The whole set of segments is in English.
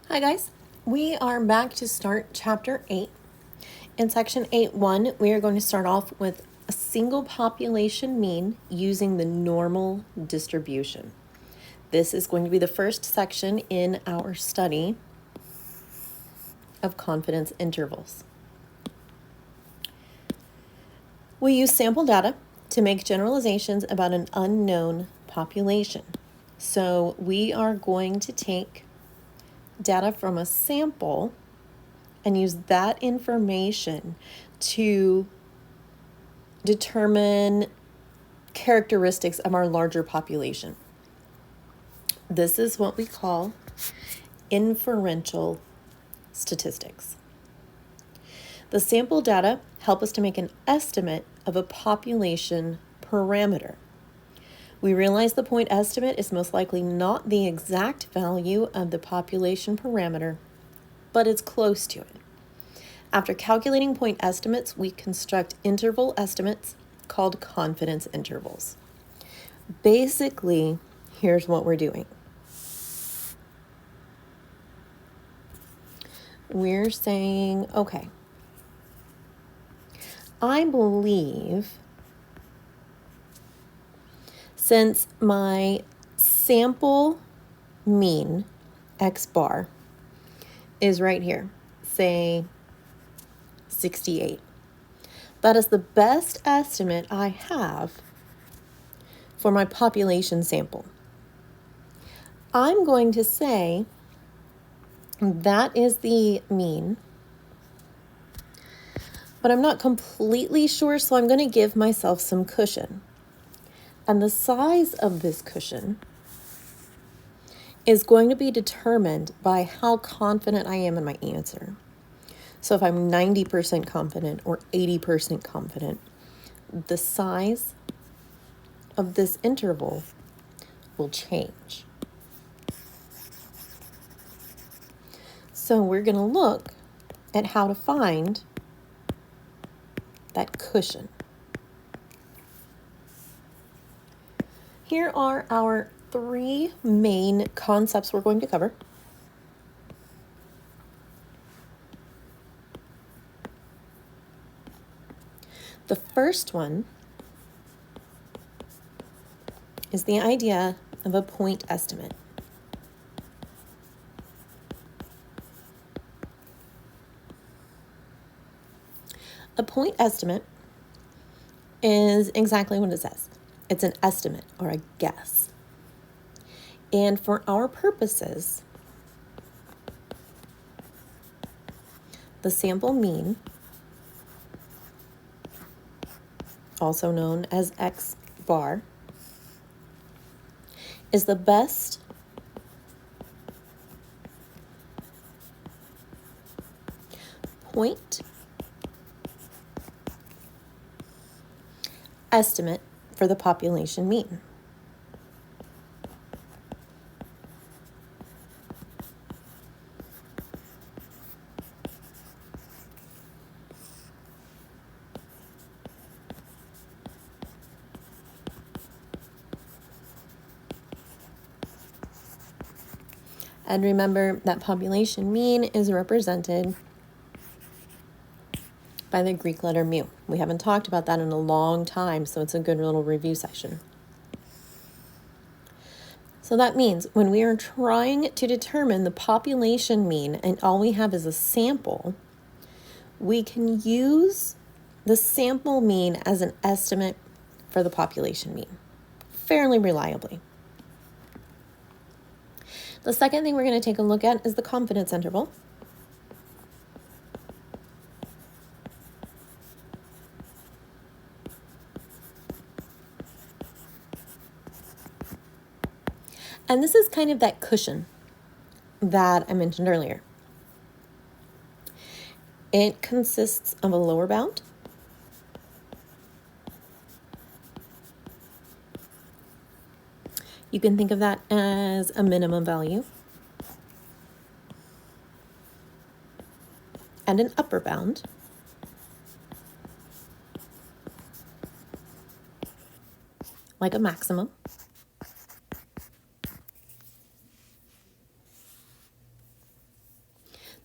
Hi guys, we are back to start chapter 8. In section 8.1, we are going to start off with a single population mean using the normal distribution. This is going to be the first section in our study of confidence intervals. We use sample data to make generalizations about an unknown population. So we are going to take data from a sample and use that information to determine characteristics of our larger population. This is what we call inferential statistics. The sample data help us to make an estimate of a population parameter. We realize the point estimate is most likely not the exact value of the population parameter, but it's close to it. After calculating point estimates, we construct interval estimates called confidence intervals. Basically, here's what we're doing. We're saying, okay, I believe since my sample mean, X bar, is right here, say 68. That is the best estimate I have for my population sample. I'm going to say that is the mean, but I'm not completely sure, so I'm going to give myself some cushion. And the size of this cushion is going to be determined by how confident I am in my answer. So if I'm 90% confident or 80% confident, the size of this interval will change. So we're going to look at how to find that cushion. Here are our three main concepts we're going to cover. The first one is the idea of a point estimate. A point estimate is exactly what it says. It's an estimate or a guess. And for our purposes, the sample mean, also known as X bar, is the best point estimate for the population mean. And remember that population mean is represented by the Greek letter mu. We haven't talked about that in a long time, so it's a good little review session. So that means when we are trying to determine the population mean and all we have is a sample, we can use the sample mean as an estimate for the population mean, fairly reliably. The second thing we're going to take a look at is the confidence interval. And this is kind of that cushion that I mentioned earlier. It consists of a lower bound You can think of that as a minimum value and an upper bound. Like a maximum.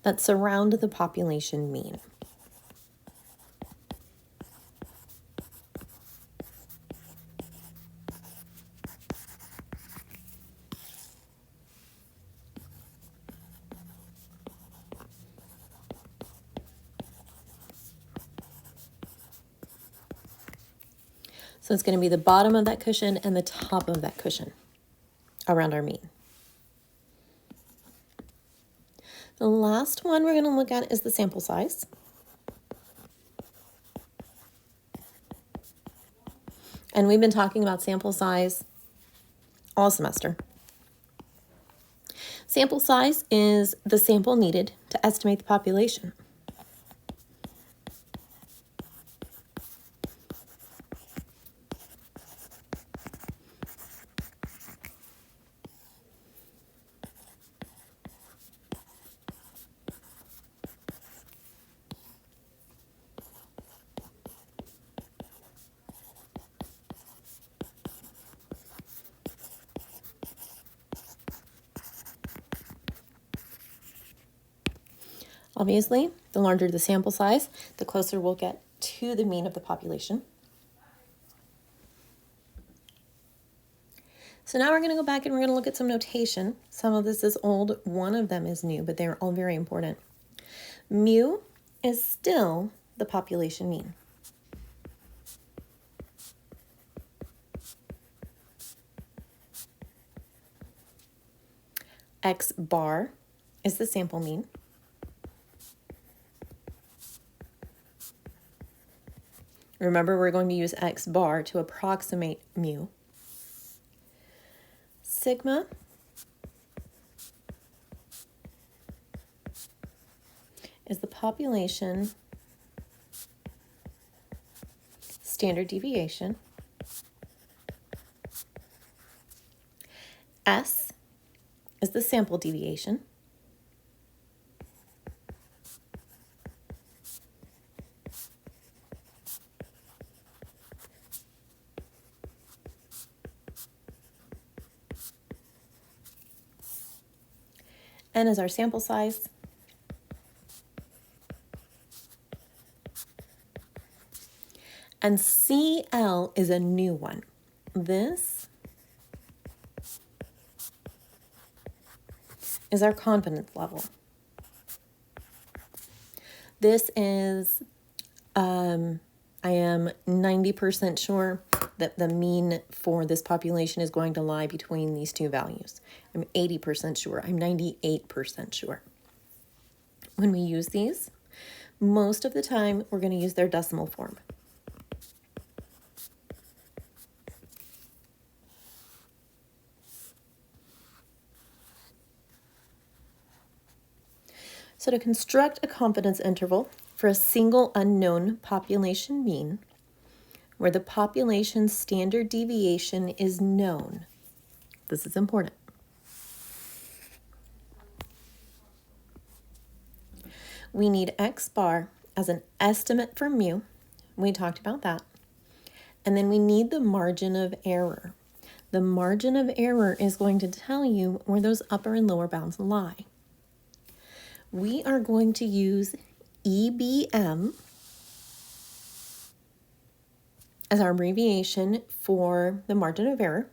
that surround the population mean. So it's going to be the bottom of that cushion and the top of that cushion around our mean. The last one we're going to look at is the sample size. And we've been talking about sample size all semester. Sample size is the sample needed to estimate the population. Obviously, the larger the sample size, the closer we'll get to the mean of the population. So now we're going to go back and we're going to look at some notation. Some of this is old, one of them is new, but they're all very important. Mu is still the population mean. X bar is the sample mean. Remember, we're going to use X bar to approximate mu. Sigma is the population standard deviation. S is the sample deviation. N is our sample size. And CL is a new one. This is our confidence level. This is, I am 90% sure that the mean for this population is going to lie between these two values. I'm 80% sure. I'm 98% sure. When we use these, most of the time we're going to use their decimal form. So to construct a confidence interval for a single unknown population mean, where the population's standard deviation is known, this is important. We need X bar as an estimate for mu. We talked about that. And then we need the margin of error. The margin of error is going to tell you where those upper and lower bounds lie. We are going to use EBM as our abbreviation for the margin of error.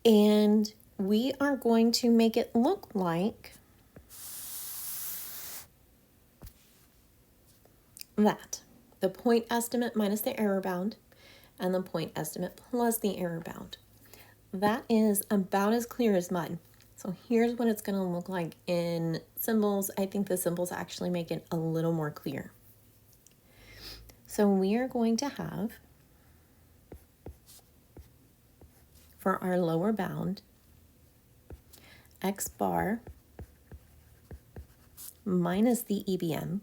And we are going to make it look like that. The point estimate minus the error bound and the point estimate plus the error bound. That is about as clear as mud. So here's what it's going to look like in symbols. I think the symbols actually make it a little more clear. So we are going to have, for our lower bound, X bar minus the EBM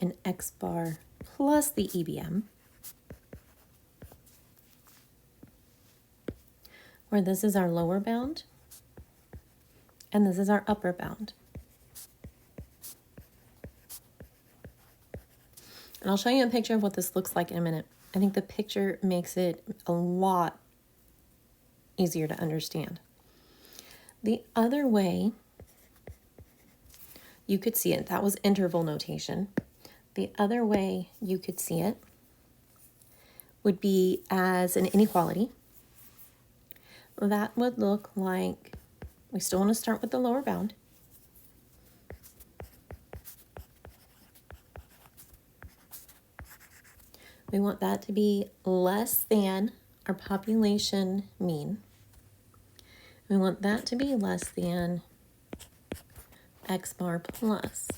and X bar plus the EBM, where this is our lower bound and this is our upper bound. And I'll show you a picture of what this looks like in a minute. I think the picture makes it a lot easier to understand. The other way you could see it, that was interval notation. The other way you could see it would be as an inequality. That would look like, we still want to start with the lower bound. We want that to be less than our population mean. We want that to be less than X bar plus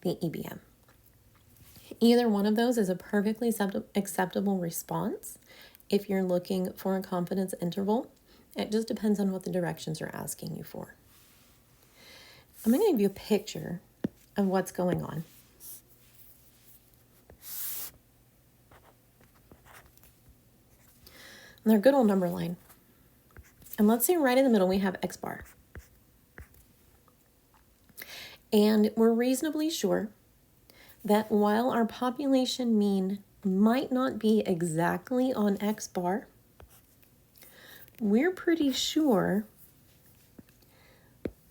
the EBM. Either one of those is a perfectly acceptable response if you're looking for a confidence interval. It just depends on what the directions are asking you for. I'm going to give you a picture of what's going on. And they're good old number line. And let's say right in the middle we have X bar. And we're reasonably sure that while our population mean might not be exactly on X bar, we're pretty sure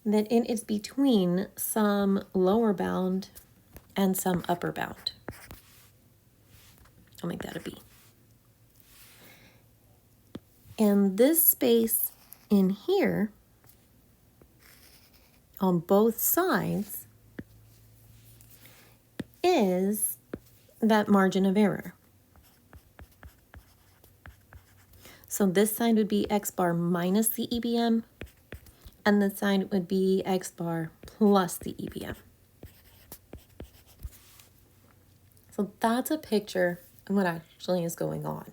that it is between some lower bound and some upper bound. I'll make that a B. And this space in here on both sides is that margin of error. So this side would be X bar minus the EBM, and this side would be X bar plus the EBM. So that's a picture of what actually is going on.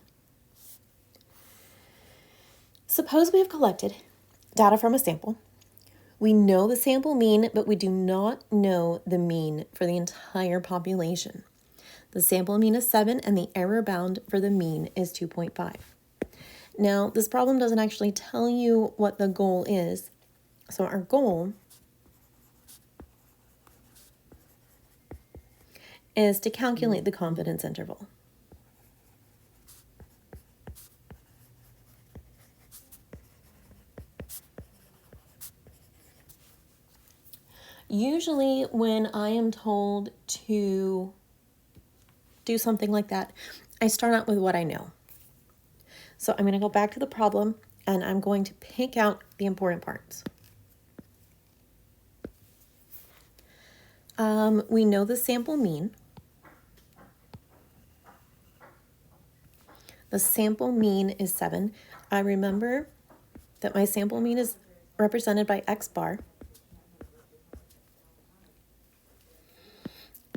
Suppose we have collected data from a sample. We know the sample mean, but we do not know the mean for the entire population. The sample mean is 7, and the error bound for the mean is 2.5. Now, this problem doesn't actually tell you what the goal is. So our goal is to calculate the confidence interval. Usually when I am told to do something like that, I start out with what I know. So I'm going to go back to the problem and I'm going to pick out the important parts. We know the sample mean. The sample mean is 7. I remember that my sample mean is represented by X bar.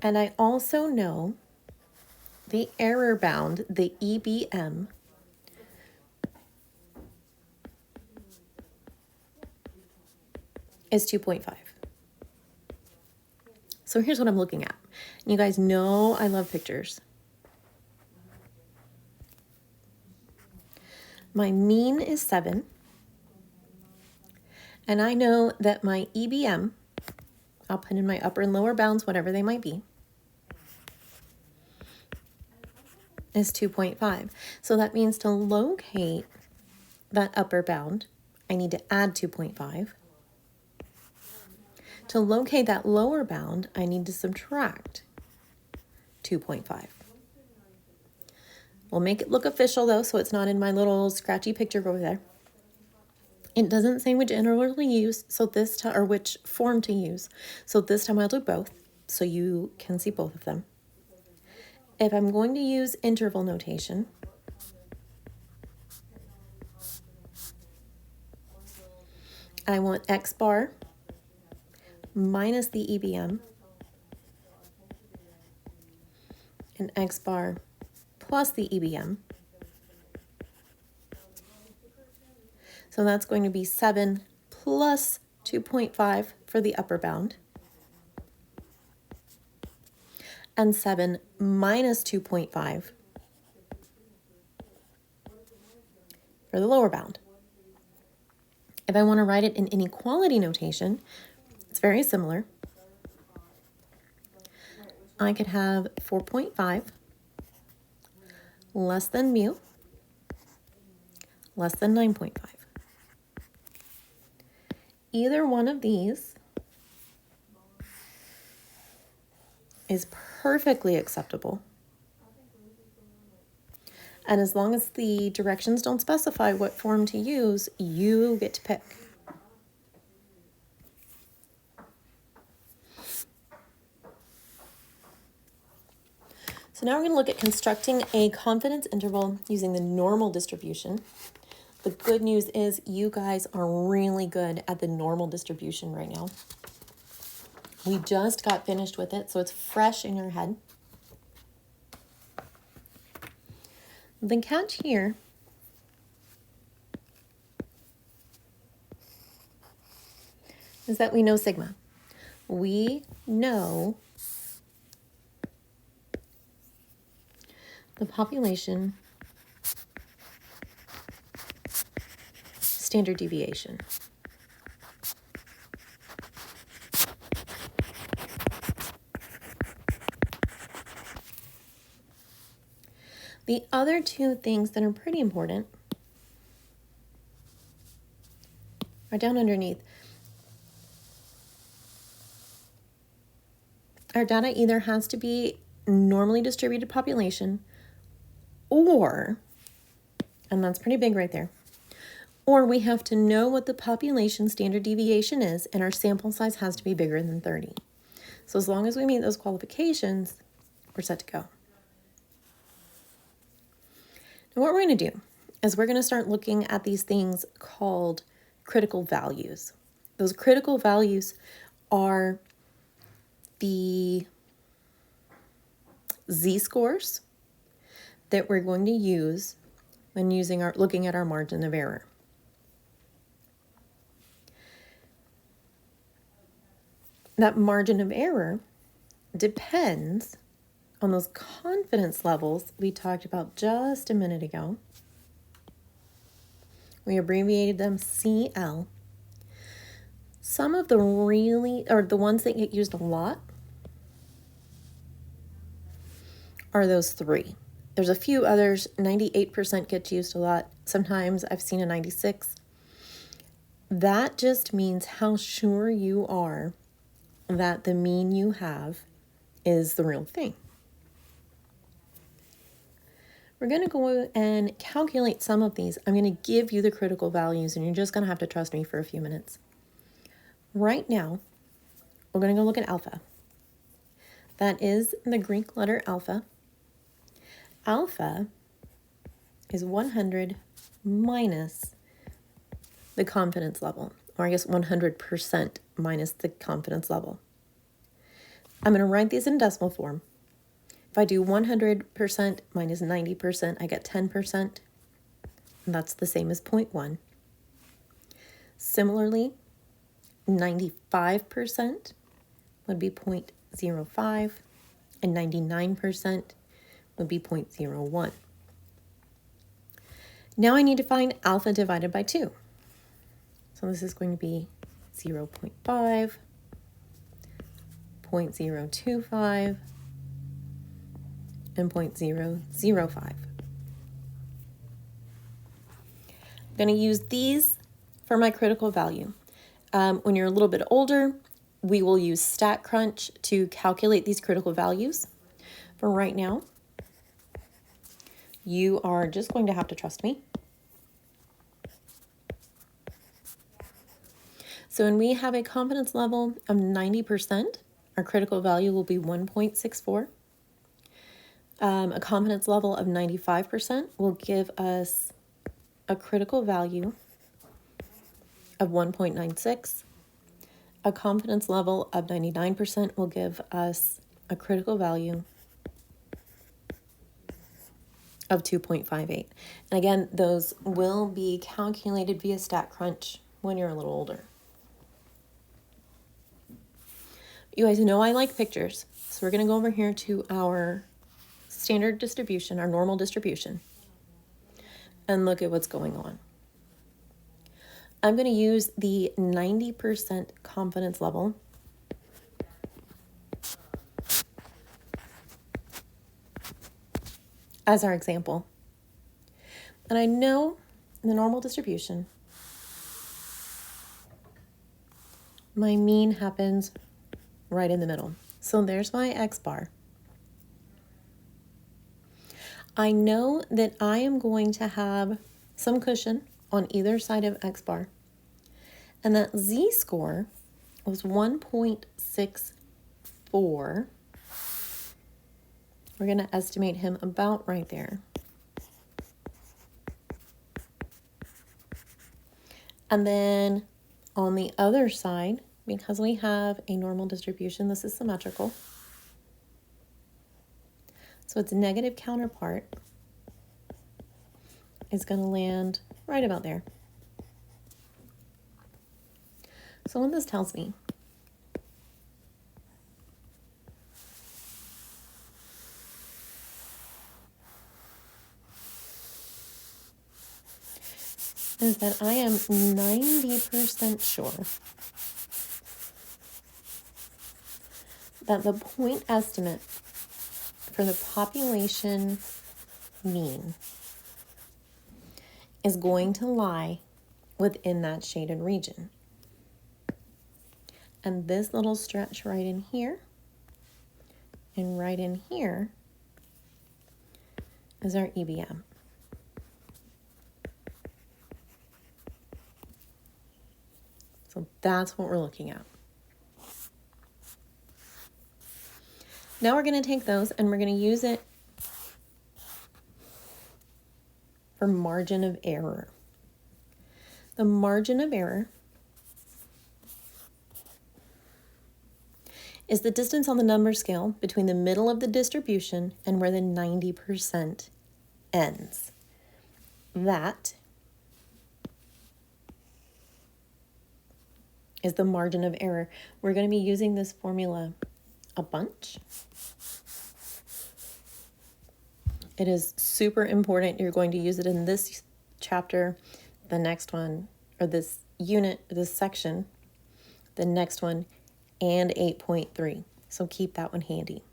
And I also know the error bound, the EBM, is 2.5. So here's what I'm looking at. You guys know I love pictures. My mean is 7. And I know that my EBM, I'll put in my upper and lower bounds, whatever they might be, is 2.5. So that means to locate that upper bound, I need to add 2.5. To locate that lower bound, I need to subtract 2.5. We'll make it look official though, so it's not in my little scratchy picture over there. It doesn't say which interval to use, so this time, or which form to use. So this time I'll do both, so you can see both of them. If I'm going to use interval notation, I want X bar minus the EBM and X bar plus the EBM. So that's going to be 7 plus 2.5 for the upper bound, and 7 minus 2.5 for the lower bound. If I want to write it in inequality notation, it's very similar. I could have 4.5 less than mu less than 9.5. either one of these is perfectly acceptable. And as long as the directions don't specify what form to use, you get to pick. So now we're going to look at constructing a confidence interval using the normal distribution. The good news is you guys are really good at the normal distribution right now. We just got finished with it, so it's fresh in your head. The catch here is that we know sigma. We know the population standard deviation. The other two things that are pretty important are down underneath. Our data either has to be normally distributed population or, and that's pretty big right there, or we have to know what the population standard deviation is, and our sample size has to be bigger than 30. So as long as we meet those qualifications, we're set to go. Now what we're going to do is we're going to start looking at these things called critical values. Those critical values are the z-scores that we're going to use when looking at our margin of error. That margin of error depends on those confidence levels we talked about just a minute ago. We abbreviated them CL. Some of the the ones that get used a lot are those three. There's a few others. 98% gets used a lot. Sometimes I've seen a 96. That just means how sure you are that the mean you have is the real thing. We're going to go and calculate some of these. I'm going to give you the critical values, and you're just going to have to trust me for a few minutes. Right now, we're going to go look at alpha. That is the Greek letter alpha. Alpha is 100 minus the confidence level, or I guess 100% minus the confidence level. I'm going to write these in decimal form. If I do 100% minus 90%, I get 10%, and that's the same as 0.1. Similarly, 95% would be 0.05, and 99% would be 0.01. Now I need to find alpha divided by 2. So this is going to be 0.5, 0.025, and 0.005. I'm going to use these for my critical value. When you're a little bit older, we will use StatCrunch to calculate these critical values. For right now, you are just going to have to trust me. So when we have a confidence level of 90%, our critical value will be 1.64. A confidence level of 95% will give us a critical value of 1.96. A confidence level of 99% will give us a critical value of 2.58. And again, those will be calculated via StatCrunch when you're a little older. You guys know I like pictures, so we're going to go over here to our standard distribution, our normal distribution, and look at what's going on. I'm going to use the 90% confidence level as our example. And I know in the normal distribution, my mean happens right in the middle. So there's my X bar. I know that I am going to have some cushion on either side of X bar. And that Z-score was 1.64. We're going to estimate him about right there. And then on the other side, because we have a normal distribution, this is symmetrical. So its negative counterpart is going to land right about there. So what this tells me is that I am 90% sure that the point estimate for the population mean is going to lie within that shaded region. And this little stretch right in here and right in here is our EBM. So that's what we're looking at. Now we're going to take those and we're going to use it for margin of error. The margin of error is the distance on the number scale between the middle of the distribution and where the 90% ends. That is the margin of error. We're going to be using this formula a bunch. It is super important. You're going to use it in this chapter, the next one, or this unit, this section, the next one, and 8.3. So keep that one handy.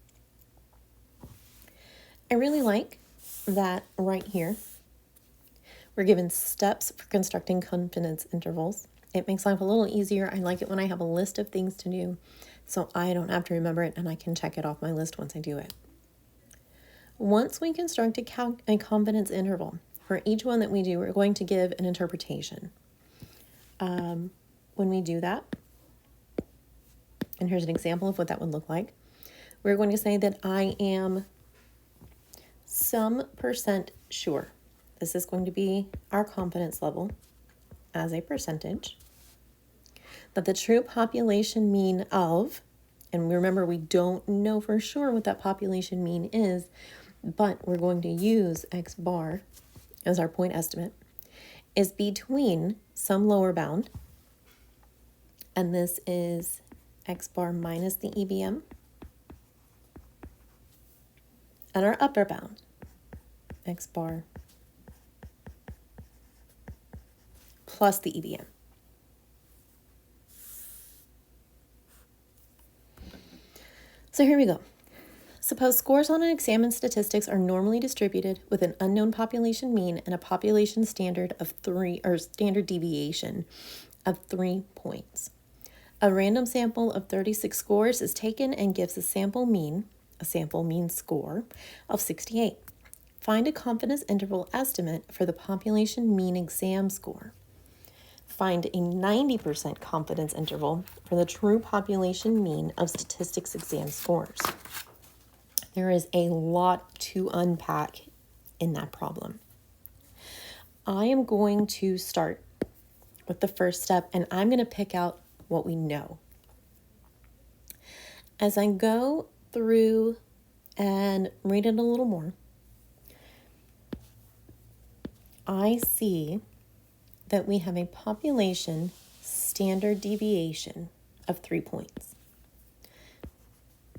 I really like that right here, we're given steps for constructing confidence intervals. It makes life a little easier. I like it when I have a list of things to do, so I don't have to remember it and I can check it off my list once I do it. Once we construct a confidence interval, for each one that we do, we're going to give an interpretation. When we do that, and here's an example of what that would look like, we're going to say that I am some percent sure. This is going to be our confidence level as a percentage, that the true population mean of, and remember we don't know for sure what that population mean is, but we're going to use X bar as our point estimate, is between some lower bound, and this is X bar minus the EBM, and our upper bound, X bar plus the EBM. So here we go. Suppose scores on an exam in statistics are normally distributed with an unknown population mean and a population standard of 3, or standard deviation of 3 points. A random sample of 36 scores is taken and gives a sample mean score of 68. Find a confidence interval estimate for the population mean exam score. Find a 90% confidence interval for the true population mean of statistics exam scores. There is a lot to unpack in that problem. I am going to start with the first step, and I'm going to pick out what we know. As I go through and read it a little more, I see that we have a population standard deviation of 3 points.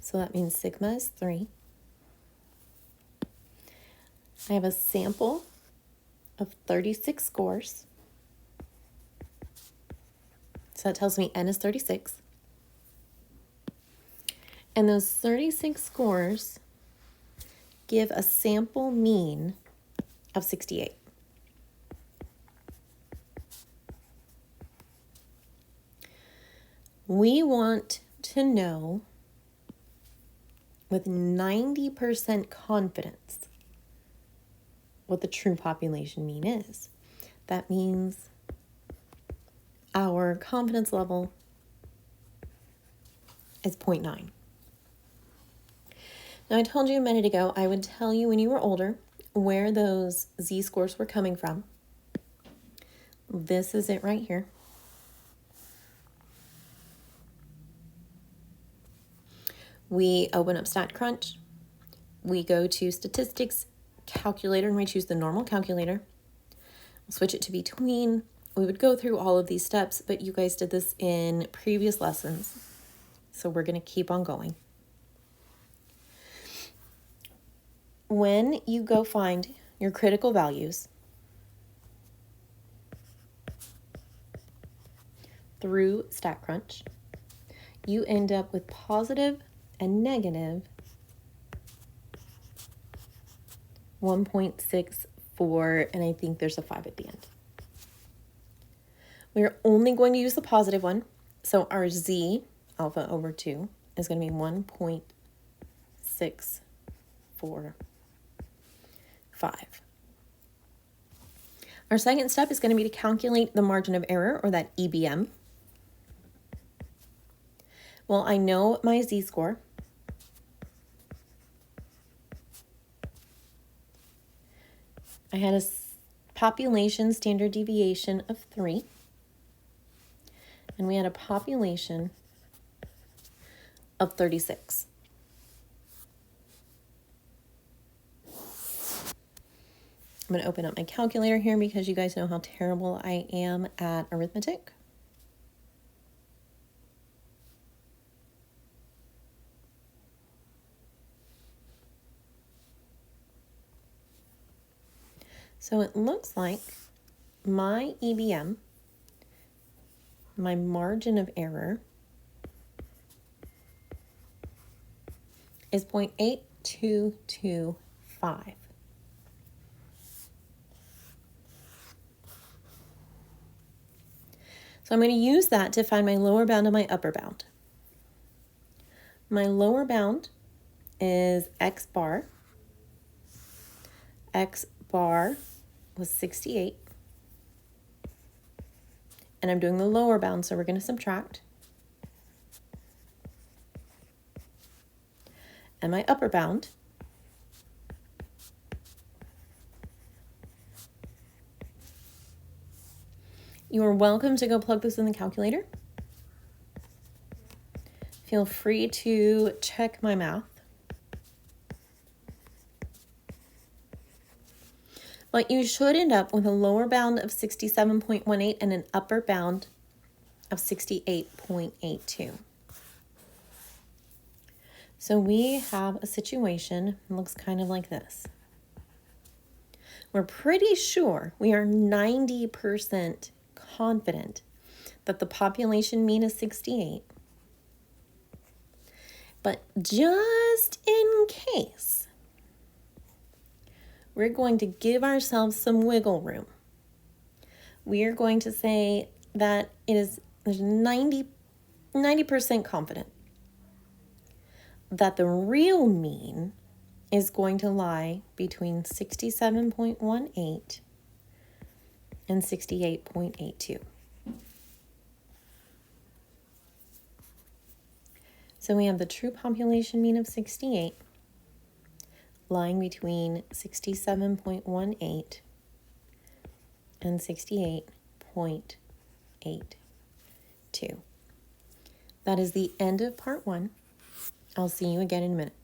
So that means sigma is 3. I have a sample of 36 scores. So that tells me N is 36. And those 36 scores give a sample mean of 68. We want to know with 90% confidence what the true population mean is. That means our confidence level is 0.9. Now, I told you a minute ago I would tell you when you were older where those z-scores were coming from. This is it right here. We open up StatCrunch. We go to Statistics Calculator, and we choose the normal calculator. We'll switch it to between. We would go through all of these steps, but you guys did this in previous lessons, so we're going to keep on going. When you go find your critical values through StatCrunch, you end up with positive and negative 1.64, and I think there's a 5 at the end. We're only going to use the positive one, so our z, alpha over 2, is going to be 1.645. Our second step is going to be to calculate the margin of error, or that EBM. Well, I know my z-score. I had a population standard deviation of 3. And we had a population of 36. I'm going to open up my calculator here because you guys know how terrible I am at arithmetic. So it looks like my EBM, my margin of error, is 0.8225. So I'm going to use that to find my lower bound and my upper bound. My lower bound is X bar. X bar was 68. And I'm doing the lower bound, so we're going to subtract. And my upper bound you are welcome to go plug this in the calculator. Feel free to check my math. But you should end up with a lower bound of 67.18 and an upper bound of 68.82. So we have a situation that looks kind of like this. We're pretty sure, we are 90% confident that the population mean is 68. But just in case, we're going to give ourselves some wiggle room. We are going to say that there's 90% confident that the real mean is going to lie between 67.18 and 68.82. So we have the true population mean of 68 lying between 67.18 and 68.82. That is the end of part 1. I'll see you again in a minute.